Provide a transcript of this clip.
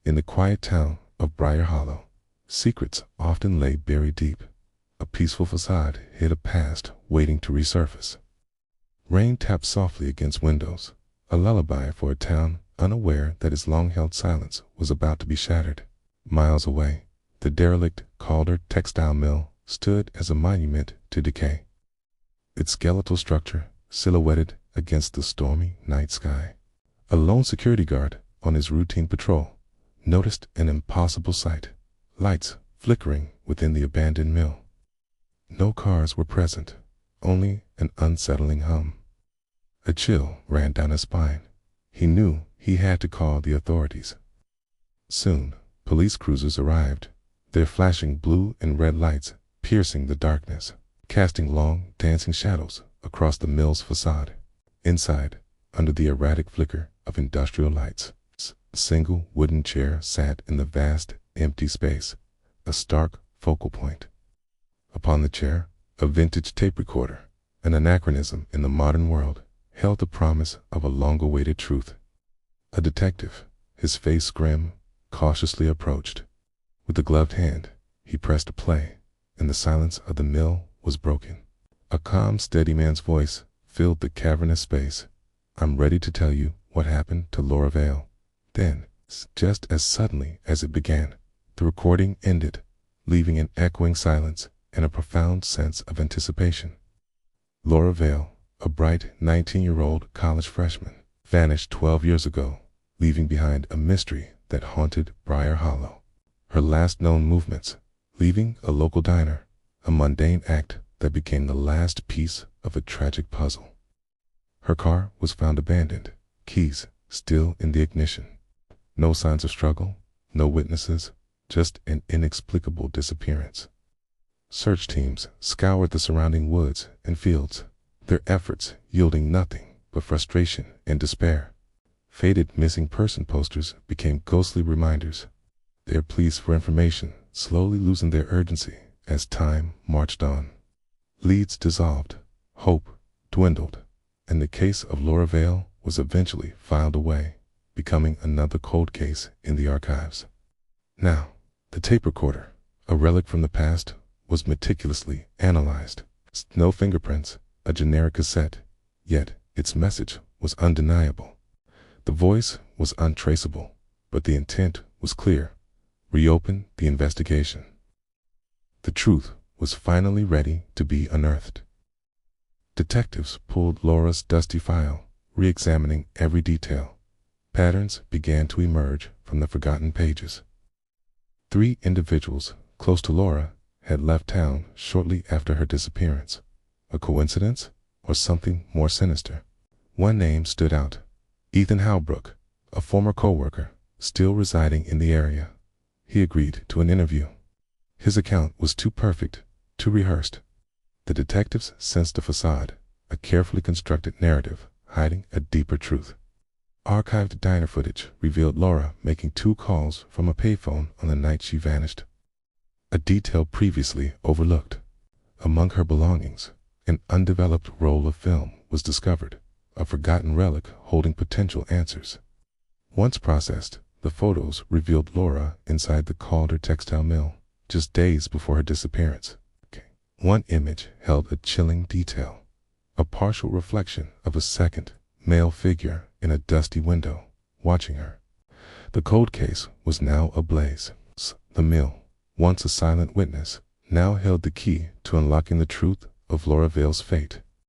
In the quiet town of Briar Hollow, secrets often lay buried deep. A peaceful facade hid a past waiting to resurface. Rain tapped softly against windows, a lullaby for a town unaware that its long-held silence was about to be shattered. Miles away, the derelict Calder Textile Mill stood as a monument to decay, its skeletal structure silhouetted against the stormy night sky. A lone security guard on his routine patrol noticed an impossible sight: lights flickering within the abandoned mill. No cars were present, only an unsettling hum. A chill ran down his spine. He knew he had to call the authorities. Soon, police cruisers arrived, their flashing blue and red lights piercing the darkness, casting long, dancing shadows across the mill's facade. Inside, under the erratic flicker of industrial lights, a single wooden chair sat in the vast, empty space, a stark focal point. Upon the chair, a vintage tape recorder, an anachronism in the modern world, held the promise of a long-awaited truth. A detective, his face grim, cautiously approached. With a gloved hand, he pressed play, and the silence of the mill was broken. A calm, steady man's voice filled the cavernous space. "I'm ready to tell you what happened to Laura Vale." Then, just as suddenly as it began, the recording ended, leaving an echoing silence and a profound sense of anticipation. Laura Vale, a bright 19-year-old college freshman, vanished 12 years ago, leaving behind a mystery that haunted Briar Hollow. Her last known movements: leaving a local diner, a mundane act that became the last piece of a tragic puzzle. Her car was found abandoned, keys still in the ignition. No signs of struggle, no witnesses, just an inexplicable disappearance. Search teams scoured the surrounding woods and fields, their efforts yielding nothing but frustration and despair. Faded missing person posters became ghostly reminders, their pleas for information slowly losing their urgency as time marched on. Leads dissolved, hope dwindled, and the case of Laura Vale was eventually filed away, becoming another cold case in the archives. Now, the tape recorder, a relic from the past, was meticulously analyzed. No fingerprints, a generic cassette, yet its message was undeniable. The voice was untraceable, but the intent was clear: reopen the investigation. The truth was finally ready to be unearthed. Detectives pulled Laura's dusty file, re-examining every detail. Patterns began to emerge from the forgotten pages. 3 individuals close to Laura had left town shortly after her disappearance. A coincidence, or something more sinister? One name stood out: Ethan Halbrook, a former co-worker, still residing in the area. He agreed to an interview. His account was too perfect, too rehearsed. The detectives sensed a facade, a carefully constructed narrative hiding a deeper truth. Archived diner footage revealed Laura making 2 calls from a payphone on the night she vanished, a detail previously overlooked. Among her belongings, an undeveloped roll of film was discovered, a forgotten relic holding potential answers. Once processed, the photos revealed Laura inside the Calder Textile Mill, just days before her disappearance. One image held a chilling detail: a partial reflection of a second, male figure in a dusty window, watching her. The cold case was now ablaze. The mill, once a silent witness, now held the key to unlocking the truth of Laura Vale's fate.